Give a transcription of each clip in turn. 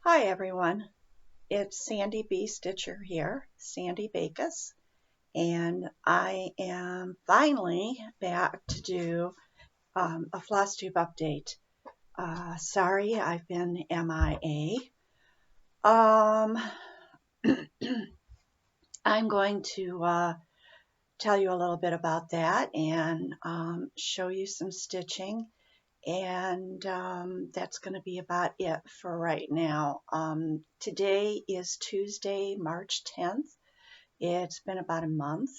Hi everyone, it's Sandy B. Stitcher here, Sandy Bacus, and I am finally back to do a Flosstube update. Sorry, I've been MIA. Um, I'm going to tell you a little bit about that and show you some stitching. And that's going to be about it for right now. Today is Tuesday, March 10th. It's been about a month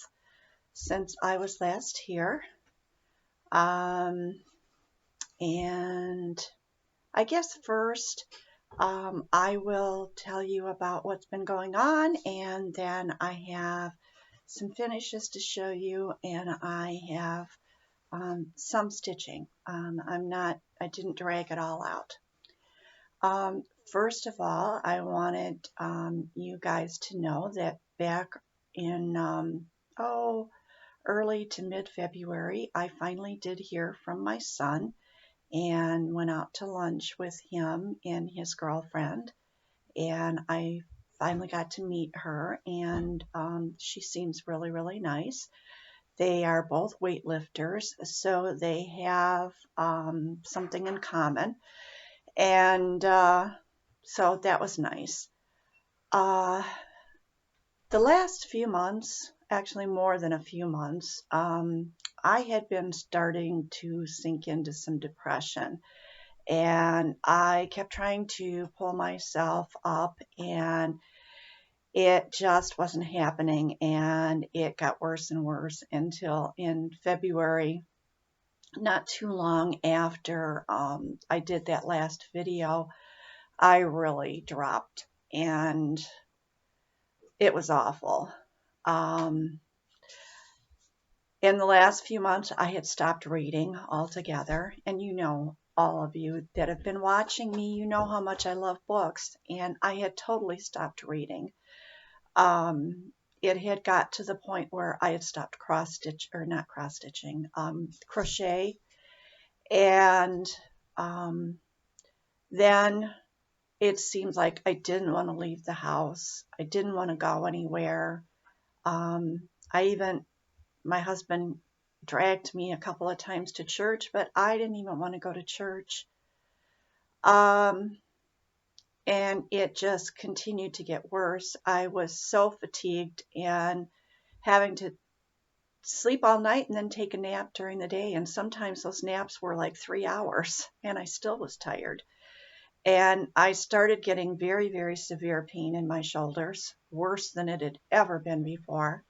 since I was last here. And I guess first I will tell you about what's been going on, and then I have some finishes to show you, and I have some stitching. I didn't drag it all out. First of all, I wanted you guys to know that back in early to mid-February, I finally did hear from my son and went out to lunch with him and his girlfriend, and I finally got to meet her, and she seems really, really nice. They are both weightlifters, so they have something in common, and so that was nice. The last few months, actually more than a few months, I had been starting to sink into some depression, and I kept trying to pull myself up, and it just wasn't happening, and it got worse and worse until in February, not too long after I did that last video, I really dropped, and it was awful. In the last few months, I had stopped reading altogether, and all of you that have been watching me, you know how much I love books, and I had totally stopped reading. It had got to the point where I had stopped crochet, and then it seems like I didn't want to leave the house. I didn't want to go anywhere. My husband dragged me a couple of times to church, but I didn't even want to go to church. And it just continued to get worse. I was so fatigued and having to sleep all night and then take a nap during the day. And sometimes those naps were like 3 hours, and I still was tired. And I started getting very, very severe pain in my shoulders, worse than it had ever been before.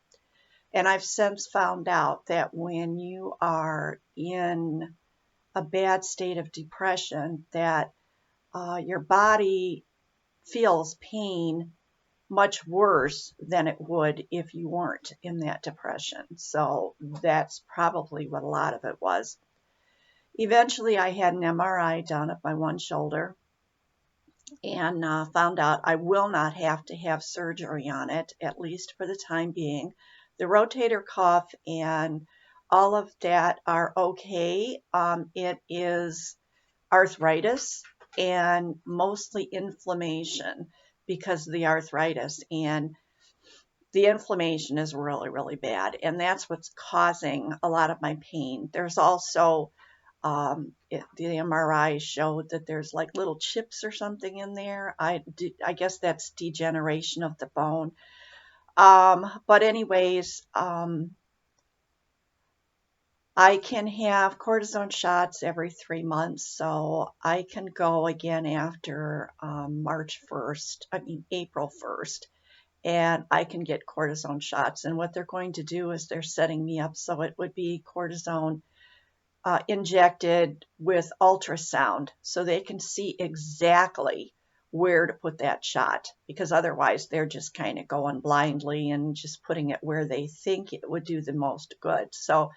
And I've since found out that when you are in a bad state of depression, that your body feels pain much worse than it would if you weren't in that depression. So that's probably what a lot of it was. Eventually, I had an MRI done of my one shoulder, and found out I will not have to have surgery on it, at least for the time being. The rotator cuff and all of that are okay. It is arthritis and mostly inflammation because of the arthritis, and the inflammation is really, really bad, and that's what's causing a lot of my pain. There's also the MRI showed that there's like little chips or something in there. I guess that's degeneration of the bone. But anyways, I can have cortisone shots every 3 months, so I can go again after April 1st, and I can get cortisone shots. And what they're going to do is they're setting me up so it would be cortisone injected with ultrasound, so they can see exactly where to put that shot, because otherwise they're just kind of going blindly and just putting it where they think it would do the most good. So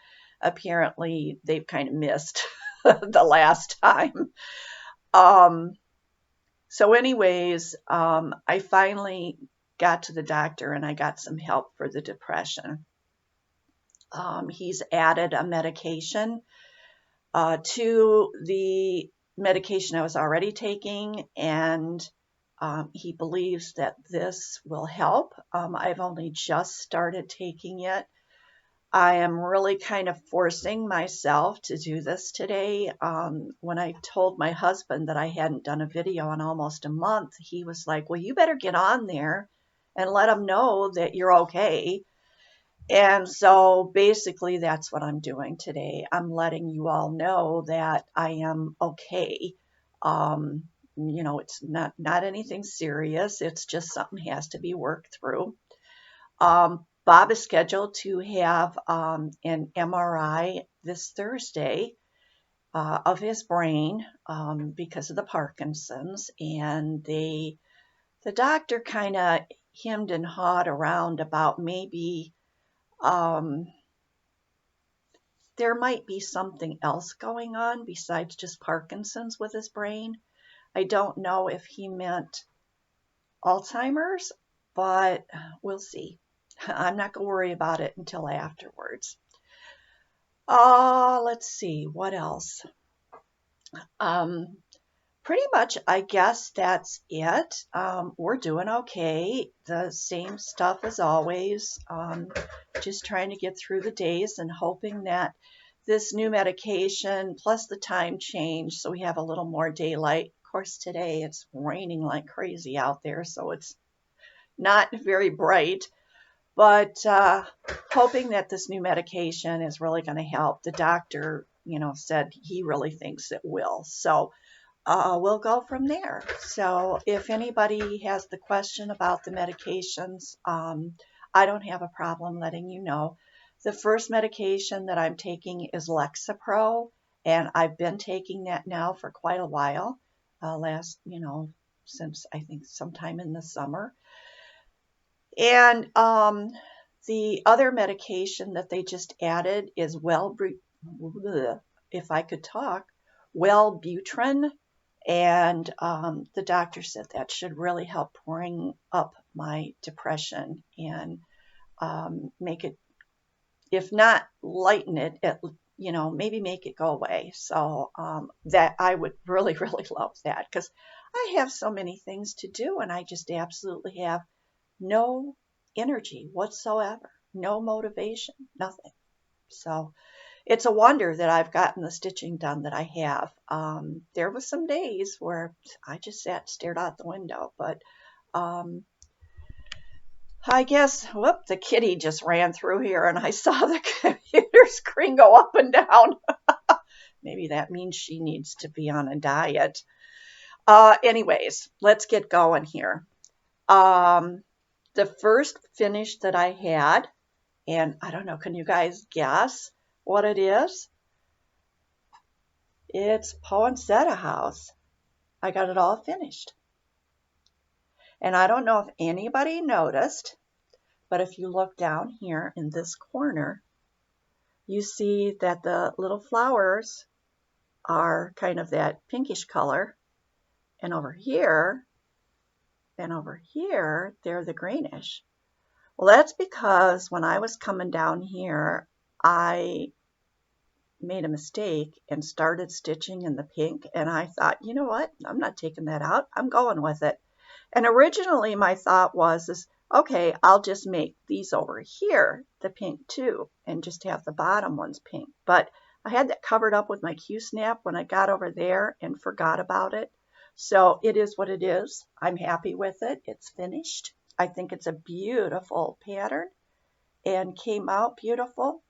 apparently they've kind of missed the last time. So anyways, I finally got to the doctor and I got some help for the depression. He's added a medication to the medication I was already taking, and He believes that this will help. I've only just started taking it. I am really kind of forcing myself to do this today. When I told my husband that I hadn't done a video in almost a month, he was like, well, you better get on there and let them know that you're okay. And so basically that's what I'm doing today. I'm letting you all know that I am okay. It's not anything serious. It's just something has to be worked through. Bob is scheduled to have an MRI this Thursday of his brain because of the Parkinson's, and the doctor kind of hemmed and hawed around about maybe there might be something else going on besides just Parkinson's with his brain. I don't know if he meant Alzheimer's, but we'll see. I'm not going to worry about it until afterwards. Let's see, what else? Pretty much, I guess that's it. We're doing okay. The same stuff as always. Just trying to get through the days and hoping that this new medication plus the time change so we have a little more daylight. Of course, today it's raining like crazy out there, so it's not very bright. But hoping that this new medication is really going to help. The doctor, said he really thinks it will. So we'll go from there. So if anybody has the question about the medications, I don't have a problem letting you know. The first medication that I'm taking is Lexapro, and I've been taking that now for quite a while, since I think sometime in the summer. And the other medication that they just added is Wellbutrin, and the doctor said that should really help bring up my depression and make it, if not lighten it, maybe make it go away. So that I would really, really love that, because I have so many things to do and I just absolutely have no energy whatsoever, no motivation, nothing. So it's a wonder that I've gotten the stitching done that I have. There was some days where I just sat and stared out the window, but I guess, the kitty just ran through here and I saw the computer screen go up and down. Maybe that means she needs to be on a diet. Anyways, let's get going here. The first finish that I had, and I don't know, can you guys guess what it is? It's Poinsettia House. I got it all finished. And I don't know if anybody noticed, but if you look down here in this corner, you see that the little flowers are kind of that pinkish color. And over here, they're the greenish. Well, that's because when I was coming down here, I made a mistake and started stitching in the pink, and I thought, you know what, I'm not taking that out, I'm going with it. And originally my thought was, okay, I'll just make these over here the pink too, and just have the bottom ones pink. But I had that covered up with my Q-snap when I got over there and forgot about it. So it is what it is. I'm happy with it. It's finished. I think it's a beautiful pattern and came out beautiful.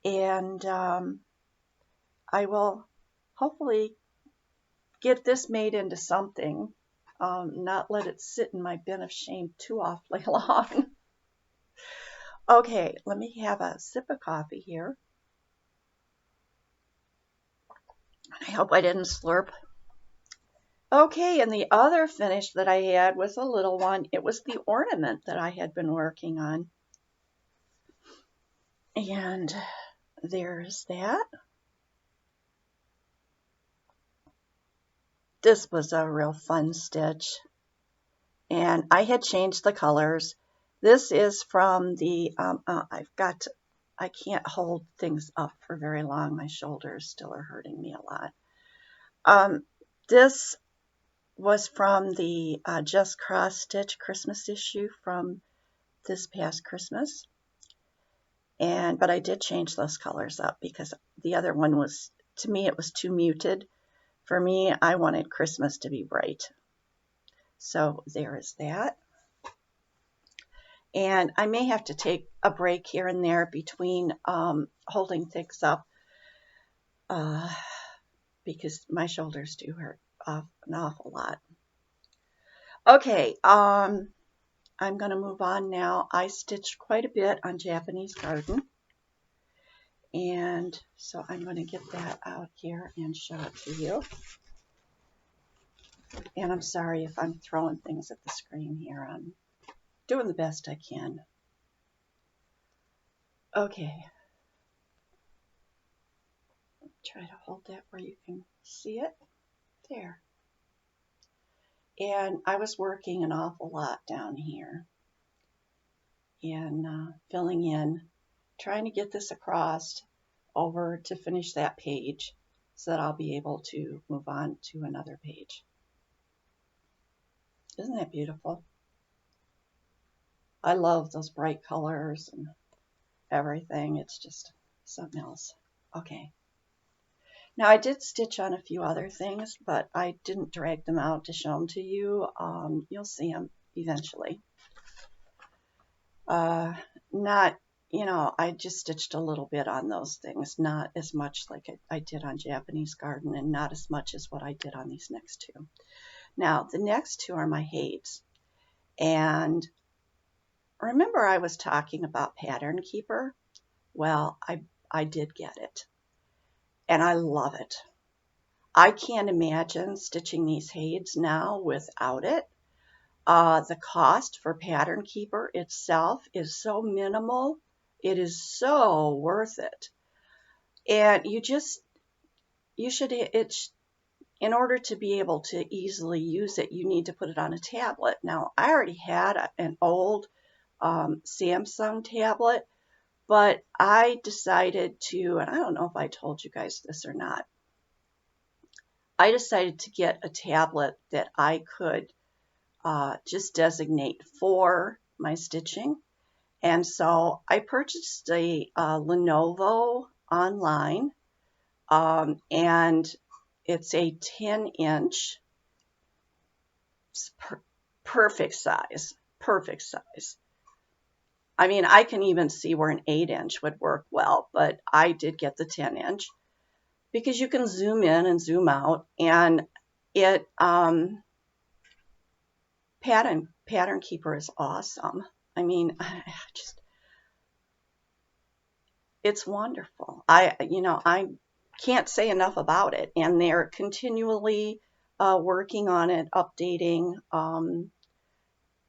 And I will hopefully get this made into something, not let it sit in my bin of shame too awfully long. Okay, let me have a sip of coffee here. I hope I didn't slurp. Okay, and the other finish that I had was a little one. It was the ornament that I had been working on. And there's that. This was a real fun stitch. And I had changed the colors. This is from the, I can't hold things up for very long. My shoulders still are hurting me a lot. This was from the Just Cross Stitch Christmas issue from this past Christmas. But I did change those colors up because the other one was, to me, it was too muted. For me, I wanted Christmas to be bright. So there is that. And I may have to take a break here and there between holding things up because my shoulders do hurt an awful lot. Okay, I'm going to move on now. I stitched quite a bit on Japanese Garden. And so I'm going to get that out here and show it to you. And I'm sorry if I'm throwing things at the screen here. I'm doing the best I can. Okay. Try to hold that where you can see it. There. And I was working an awful lot down here and filling in, trying to get this across over to finish that page so that I'll be able to move on to another page. Isn't that beautiful? I love those bright colors and everything. It's just something else. Okay. Now I did stitch on a few other things, but I didn't drag them out to show them to you. You'll see them eventually. Not, I just stitched a little bit on those things, not as much like I did on Japanese Garden and not as much as what I did on these next two. Now, the next two are my Hades. And remember I was talking about Pattern Keeper? Well, I did get it. And I love it. I can't imagine stitching these Hades now without it. The cost for Pattern Keeper itself is so minimal. It is so worth it. And in order to be able to easily use it, you need to put it on a tablet. Now, I already had an old Samsung tablet, but I decided to, and I don't know if I told you guys this or not, I decided to get a tablet that I could just designate for my stitching. And so I purchased a Lenovo online, and it's a 10-inch, perfect size. I mean, I can even see where an 8-inch would work well, but I did get the 10-inch because you can zoom in and zoom out, and it Pattern Keeper is awesome. I mean, it's wonderful. I can't say enough about it, and they're continually working on it, updating.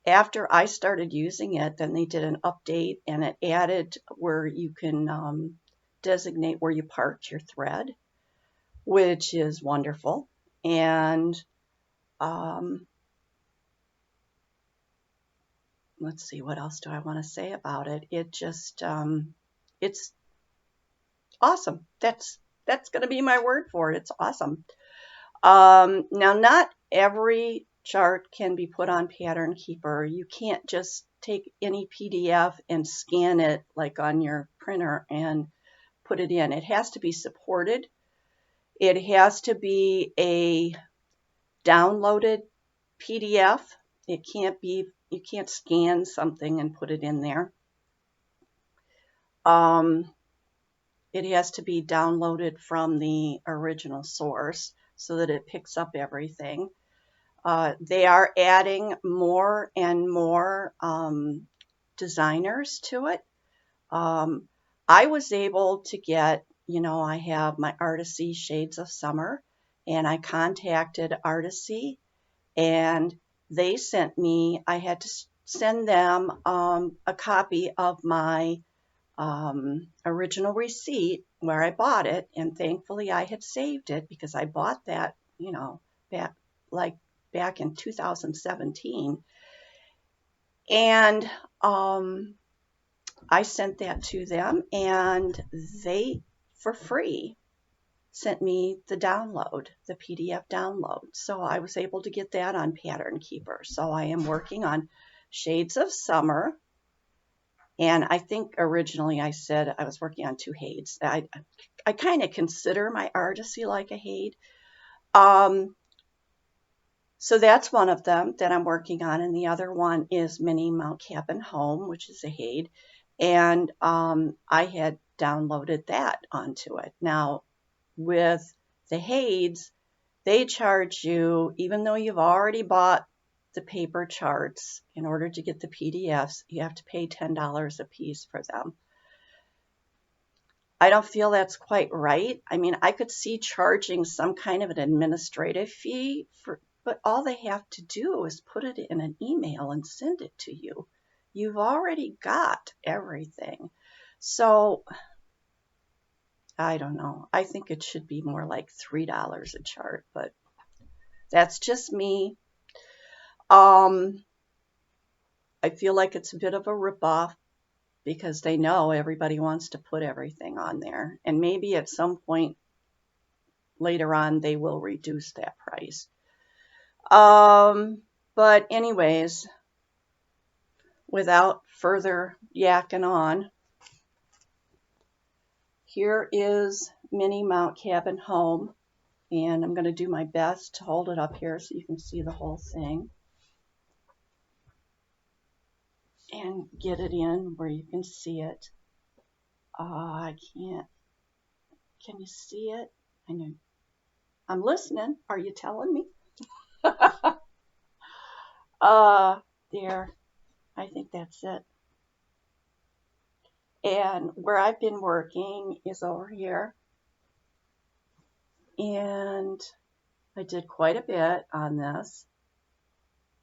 After I started using it, then they did an update, and it added where you can designate where you parked your thread, which is wonderful. And let's see, what else do I want to say about it? It just, it's awesome. That's going to be my word for it. It's awesome. Now, not every chart can be put on Pattern Keeper. You can't just take any PDF and scan it like on your printer and put it in. It has to be supported. It has to be a downloaded PDF. It can't be, you can't scan something and put it in there. It has to be downloaded from the original source so that it picks up everything. They are adding more and more designers to it. I was able to get, I have my Artisy Shades of Summer, and I contacted Artisy, and they sent me, I had to send them a copy of my original receipt where I bought it, and thankfully I had saved it because I bought that, back in 2017, and I sent that to them, and they, for free, sent me the download, the PDF download. So I was able to get that on Pattern Keeper. So I am working on Shades of Summer. And I think originally I said I was working on 2 Hades. I kind of consider my artistry like a Hade. So that's one of them that I'm working on. And the other one is Mini Mount Cabin Home, which is a Hade. And I had downloaded that onto it. Now, with the Hades, they charge you, even though you've already bought the paper charts, in order to get the PDFs, you have to pay $10 a piece for them. I don't feel that's quite right. I mean, I could see charging some kind of an administrative fee but all they have to do is put it in an email and send it to you. You've already got everything. So I don't know. I think it should be more like $3 a chart, but that's just me. I feel like it's a bit of a ripoff because they know everybody wants to put everything on there. And maybe at some point later on, they will reduce that price. But anyways, without further yakking on, here is Mini Mount Cabin Home. And I'm going to do my best to hold it up here so you can see the whole thing. And get it in where you can see it. I can't. Can you see it? I know. I'm listening. Are you telling me? There. I think that's it. And where I've been working is over here. And I did quite a bit on this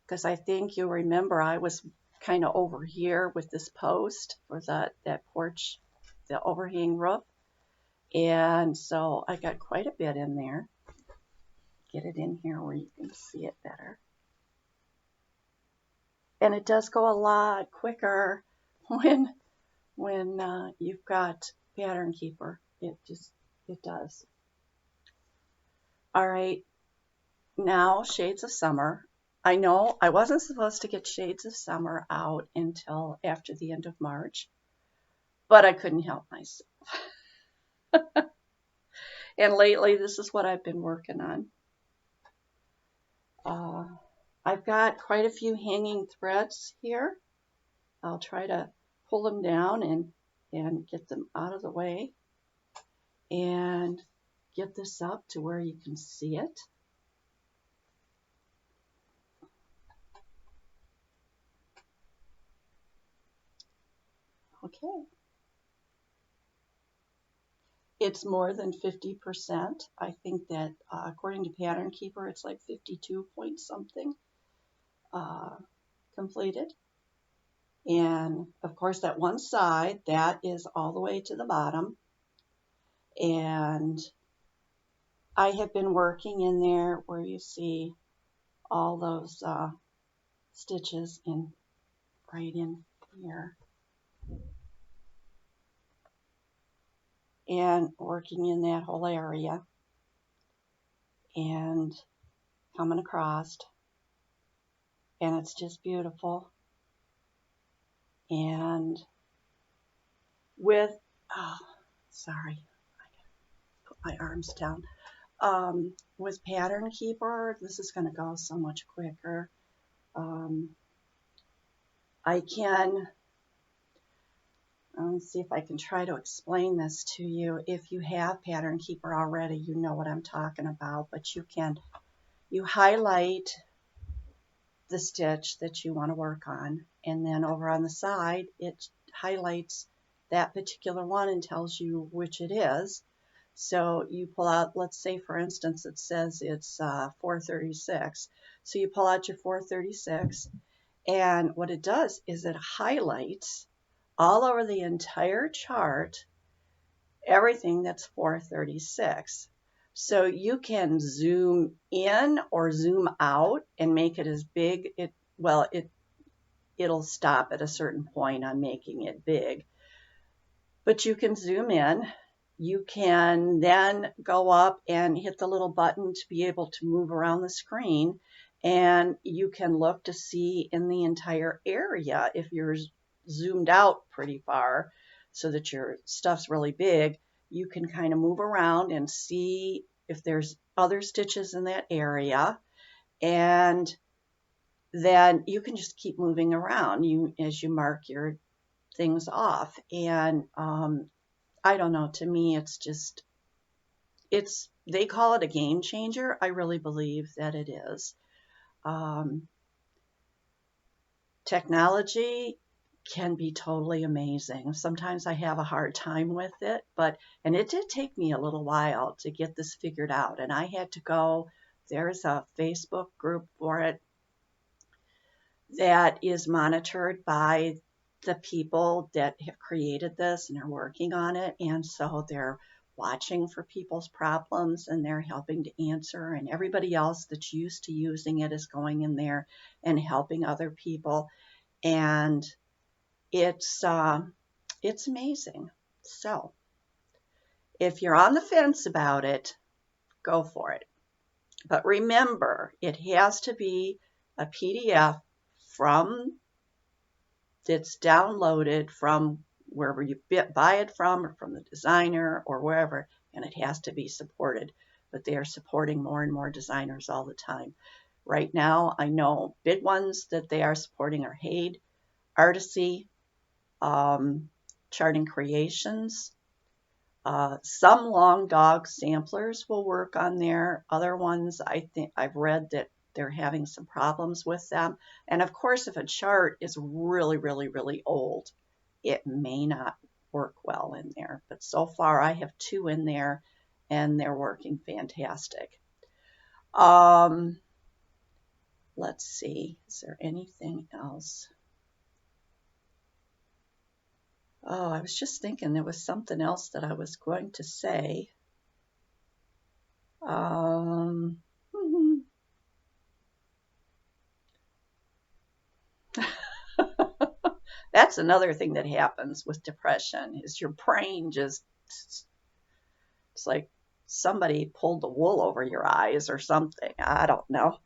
because I think you'll remember I was kind of over here with this post for that porch, the overhang roof. And so I got quite a bit in there. Get it in here where you can see it better. And it does go a lot quicker when you've got Pattern Keeper. It does. All right, now Shades of Summer. I know I wasn't supposed to get Shades of Summer out until after the end of March, but I couldn't help myself. And lately, this is what I've been working on. I've got quite a few hanging threads here. I'll try to pull them down and get them out of the way and get this up to where you can see it. Okay. It's more than 50%. I think that according to Pattern Keeper, it's like 52 point something completed. And of course, that one side, that is all the way to the bottom. And I have been working in there where you see all those stitches right in here. And working in that whole area. And coming across. And it's just beautiful. And with, sorry, I gotta put my arms down. With Pattern Keeper, this is going to go so much quicker. I can, let me see if I can try to explain this to you. If you have Pattern Keeper already, you know what I'm talking about, but you highlight the stitch that you want to work on, and then over on the side it highlights that particular one and tells you which it is. So you pull out, let's say for instance it says it's 436, so you pull out your 436, and what it does is it highlights all over the entire chart everything that's 436. So you can zoom in or zoom out and make it as big. It'll stop at a certain point on making it big. But you can zoom in, You can then go up and hit the little button to be able to move around the screen, and you can look to see in the entire area if you're zoomed out pretty far so that your stuff's really big. You can kind of move around and see if there's other stitches in that area, and then you can just keep moving around as you mark your things off. And I don't know, to me they call it a game changer. I really believe that it is. Technology can be totally amazing. Sometimes I have a hard time with it, and it did take me a little while to get this figured out. And I had to there's a Facebook group for it that is monitored by the people that have created this and are working on it. And so they're watching for people's problems and they're helping to answer. And everybody else that's used to using it is going in there and helping other people. And it's amazing. So if you're on the fence about it, go for it. But remember, it has to be a PDF that's downloaded from wherever you buy it from, or from the designer or wherever, and it has to be supported. But they are supporting more and more designers all the time. Right now, I know big ones that they are supporting are Hade, Artisy, Charting Creations. Some Long Dog samplers will work on there. Other ones, I think I've read that they're having some problems with them. And of course, if a chart is really, really, really old, it may not work well in there. But so far, I have 2 in there, and they're working fantastic. Let's see. Is there anything else? Oh, I was just thinking there was something else that I was going to say. That's another thing that happens with depression is your brain it's like somebody pulled the wool over your eyes or something. I don't know.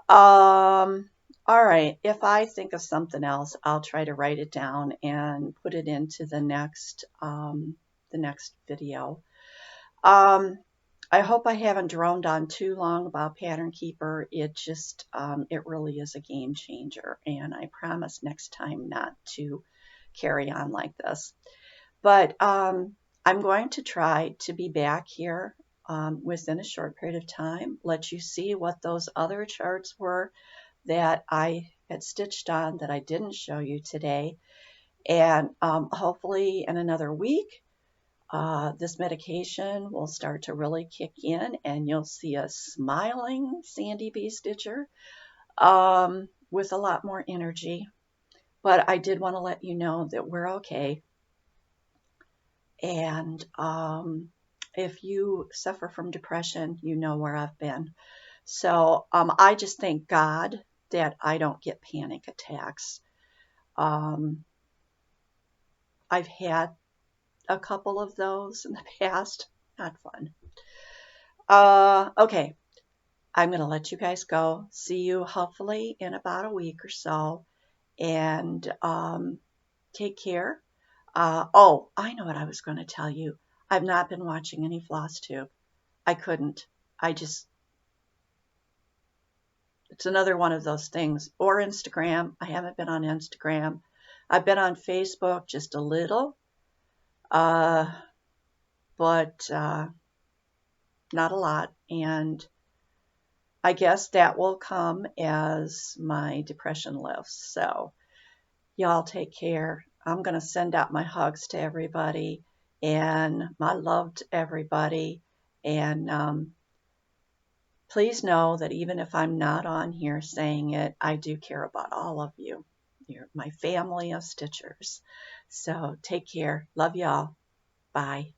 All right. If I think of something else, I'll try to write it down and put it into the next video. I hope I haven't droned on too long about Pattern Keeper. It really is a game changer, and I promise next time not to carry on like this. But I'm going to try to be back here within a short period of time, let you see what those other charts were that I had stitched on that I didn't show you today. And hopefully in another week, this medication will start to really kick in and you'll see a smiling Sandy B. Stitcher with a lot more energy. But I did want to let you know that we're okay. And if you suffer from depression, you know where I've been. So I just thank God that I don't get panic attacks. I've had a couple of those in the past. Not fun. Okay, I'm going to let you guys go. See you hopefully in about a week or so. And take care. Oh, I know what I was going to tell you. I've not been watching any Flosstube. I couldn't. It's another one of those things. Or Instagram. I haven't been on Instagram. I've been on Facebook just a little. But not a lot. And I guess that will come as my depression lifts. So y'all take care. I'm going to send out my hugs to everybody and my love to everybody. And please know that even if I'm not on here saying it, I do care about all of you. You're my family of Stitchers. So take care. Love y'all. Bye.